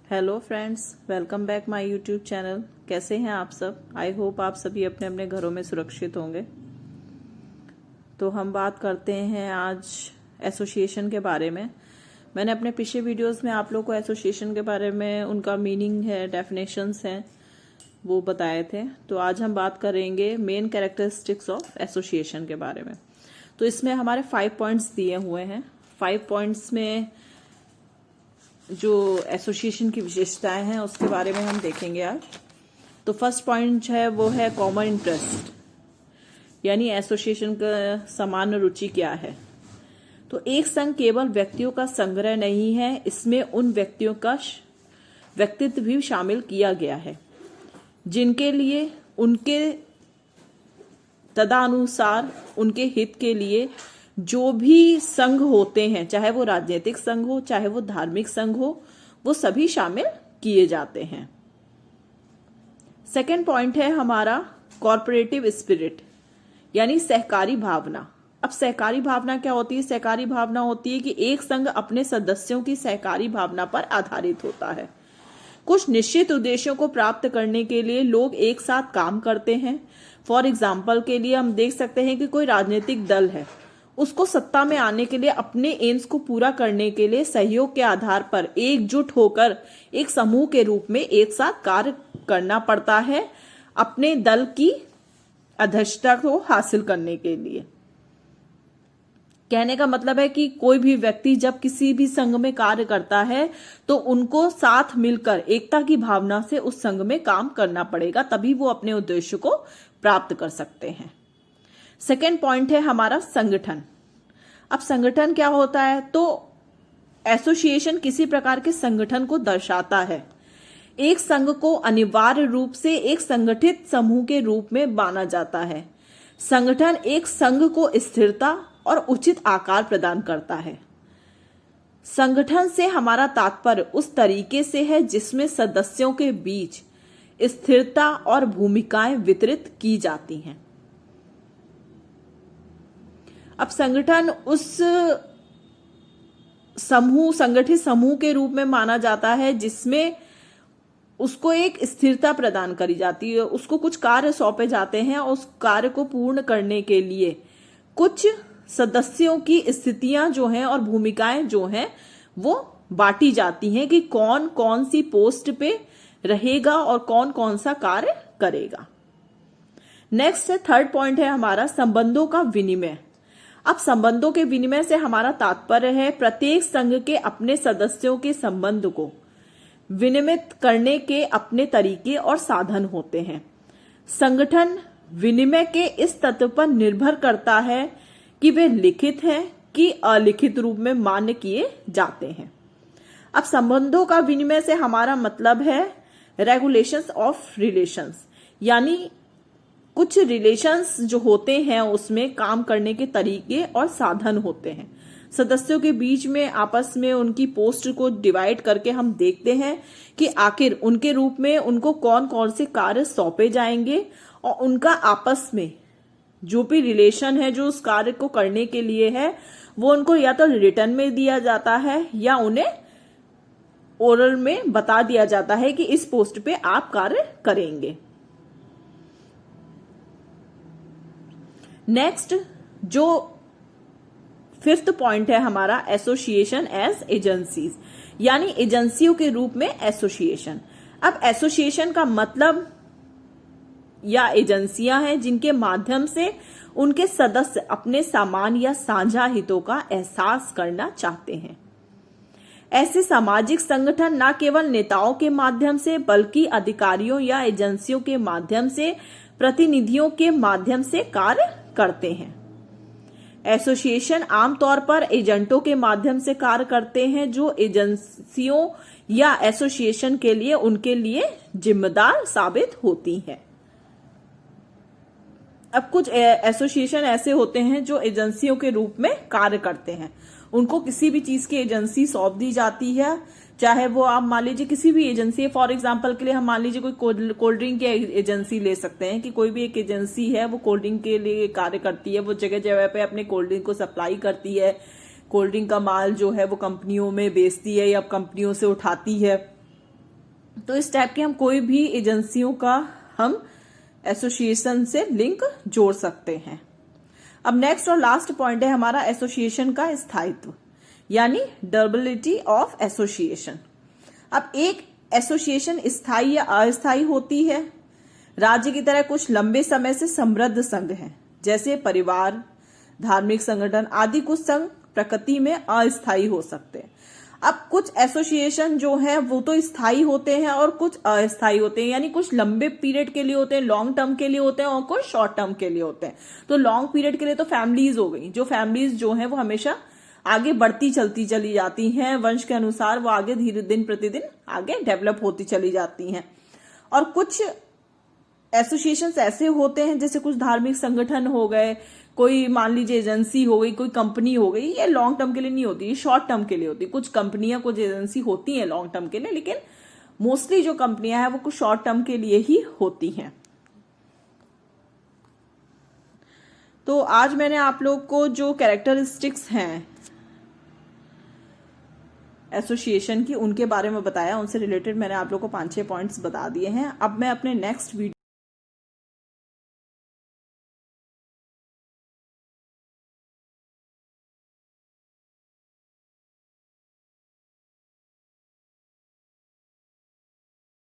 Hello friends, welcome back my YouTube channel. कैसे हैं आप सब? आई होप आप सभी अपने अपने घरों में सुरक्षित होंगे। तो हम बात करते हैं आज एसोसिएशन के बारे में। मैंने अपने पिछले वीडियोस में आप लोगों को एसोसिएशन के बारे में, उनका मीनिंग है, डेफिनेशंस हैं, वो बताए थे। तो आज हम बात करेंगे मेन कैरेक्टरिस्टिक्स ऑफ एसोसिएशन के बारे में। तो इसमें हमारे 5 पॉइंट्स दिए हुए हैं। 5 पॉइंट्स में जो एसोसिएशन की विशेषताएं हैं उसके बारे में हम देखेंगे आज। तो फर्स्ट पॉइंट है वो है कॉमन इंटरेस्ट, यानी एसोसिएशन का समान रुचि क्या है। तो एक संघ केवल व्यक्तियों का संग्रह नहीं है, इसमें उन व्यक्तियों का व्यक्तित्व भी शामिल किया गया है जिनके लिए उनके तदनुसार उनके हित के लिए जो भी संघ होते हैं, चाहे वो राजनीतिक संघ हो, चाहे वो धार्मिक संघ हो, वो सभी शामिल किए जाते हैं। सेकेंड पॉइंट है हमारा कॉर्पोरेटिव स्पिरिट, यानी सहकारी भावना। अब सहकारी भावना क्या होती है? सहकारी भावना होती है कि एक संघ अपने सदस्यों की सहकारी भावना पर आधारित होता है। कुछ निश्चित उद्देश्यों को प्राप्त करने के लिए लोग एक साथ काम करते हैं। फॉर एग्जाम्पल के लिए हम देख सकते हैं कि कोई राजनीतिक दल है, उसको सत्ता में आने के लिए, अपने एम्स को पूरा करने के लिए सहयोग के आधार पर एकजुट होकर एक समूह के रूप में एक साथ कार्य करना पड़ता है अपने दल की अध्यक्षता को हासिल करने के लिए। कहने का मतलब है कि कोई भी व्यक्ति जब किसी भी संघ में कार्य करता है तो उनको साथ मिलकर एकता की भावना से उस संघ में काम करना पड़ेगा, तभी वो अपने उद्देश्य को प्राप्त कर सकते हैं। सेकेंड पॉइंट है हमारा संगठन। अब संगठन क्या होता है? तो एसोसिएशन किसी प्रकार के संगठन को दर्शाता है। एक संघ को अनिवार्य रूप से एक संगठित समूह के रूप में माना जाता है। संगठन एक संघ को स्थिरता और उचित आकार प्रदान करता है। संगठन से हमारा तात्पर्य उस तरीके से है जिसमें सदस्यों के बीच स्थिरता और भूमिकाएं वितरित की जाती हैं। अब संगठन उस संगठित समूह के रूप में माना जाता है जिसमें उसको एक स्थिरता प्रदान करी जाती है, उसको कुछ कार्य सौंपे जाते हैं और उस कार्य को पूर्ण करने के लिए कुछ सदस्यों की स्थितियां जो हैं और भूमिकाएं जो हैं वो बांटी जाती हैं कि कौन कौन सी पोस्ट पे रहेगा और कौन कौन सा कार्य करेगा। नेक्स्ट है थर्ड पॉइंट है हमारा संबंधों का विनिमय। अब संबंधों के विनिमय से हमारा तात्पर्य है प्रत्येक संघ के अपने सदस्यों के संबंध को विनिमित करने के अपने तरीके और साधन होते हैं। संगठन विनिमय के इस तत्व पर निर्भर करता है कि वे लिखित हैं कि अलिखित रूप में मान्य किए जाते हैं। अब संबंधों का विनिमय से हमारा मतलब है रेगुलेशंस ऑफ रिलेशंस, यानी कुछ रिलेशंस जो होते हैं उसमें काम करने के तरीके और साधन होते हैं। सदस्यों के बीच में आपस में उनकी पोस्ट को डिवाइड करके हम देखते हैं कि आखिर उनके रूप में उनको कौन कौन से कार्य सौंपे जाएंगे और उनका आपस में जो भी रिलेशन है जो उस कार्य को करने के लिए है वो उनको या तो रिटर्न में दिया जाता है या उन्हें ओरल में बता दिया जाता है कि इस पोस्ट पे आप कार्य करेंगे। नेक्स्ट जो फिफ्थ पॉइंट है हमारा एसोसिएशन एज एजेंसीज, यानी एजेंसियों के रूप में एसोसिएशन। अब एसोसिएशन का मतलब या एजेंसियां हैं जिनके माध्यम से उनके सदस्य अपने समान या साझा हितों का एहसास करना चाहते हैं। ऐसे सामाजिक संगठन न केवल नेताओं के माध्यम से बल्कि अधिकारियों या एजेंसियों के माध्यम से, प्रतिनिधियों के माध्यम से कार्य करते हैं। एसोसिएशन आमतौर पर एजेंटों के माध्यम से कार्य करते हैं जो एजेंसियों या एसोसिएशन के लिए उनके लिए जिम्मेदार साबित होती हैं। अब कुछ एसोसिएशन ऐसे होते हैं जो एजेंसियों के रूप में कार्य करते हैं। उनको किसी भी चीज की एजेंसी सौंप दी जाती है, चाहे वो आप मान लीजिए किसी भी एजेंसी, फॉर एग्जांपल के लिए हम मान लीजिए कोई कोल्ड ड्रिंक की एजेंसी ले सकते हैं कि कोई भी एक एजेंसी है वो कोल्ड ड्रिंक के लिए कार्य करती है, वो जगह जगह पे अपने कोल्ड ड्रिंक को सप्लाई करती है, कोल्ड ड्रिंक का माल जो है वो कंपनियों में बेचती है या कंपनियों से उठाती है। तो इस टाइप के हम कोई भी एजेंसियों का हम एसोसिएशन से लिंक जोड़ सकते हैं। अब नेक्स्ट और लास्ट पॉइंट है हमारा एसोसिएशन का स्थायित्व, यानी ड्यूरेबिलिटी ऑफ एसोसिएशन। अब एक एसोसिएशन स्थायी या अस्थायी होती है। राज्य की तरह कुछ लंबे समय से समृद्ध संघ हैं, जैसे परिवार, धार्मिक संगठन आदि। कुछ संघ प्रकृति में अस्थायी हो सकते हैं। अब कुछ एसोसिएशन जो है वो तो स्थायी होते हैं और कुछ अस्थायी होते हैं, यानी कुछ लंबे पीरियड के लिए होते हैं, लॉन्ग टर्म के लिए होते हैं, और कुछ शॉर्ट टर्म के लिए होते हैं। तो लॉन्ग पीरियड के लिए तो फैमिलीज हो गई, जो फैमिलीज जो है वो हमेशा आगे बढ़ती चलती चली जाती हैं, वंश के अनुसार वो आगे धीरे दिन प्रतिदिन आगे डेवलप होती चली जाती हैं। और कुछ एसोसिएशंस ऐसे होते हैं जैसे कुछ धार्मिक संगठन हो गए, कोई मान लीजिए एजेंसी हो गई, कोई कंपनी हो गई, ये लॉन्ग टर्म के लिए नहीं होती, ये शॉर्ट टर्म के लिए होती है। कुछ कंपनियां, कुछ एजेंसी होती हैं लॉन्ग टर्म के लिए, लेकिन मोस्टली जो कंपनियां हैं वो कुछ शॉर्ट टर्म के लिए ही होती हैं। तो आज मैंने आप लोग को जो कैरेक्टरिस्टिक्स हैं एसोसिएशन की उनके बारे में बताया, उनसे रिलेटेड मैंने आप लोग को 5-6 पॉइंट्स बता दिए हैं। अब मैं अपने नेक्स्ट वीडियो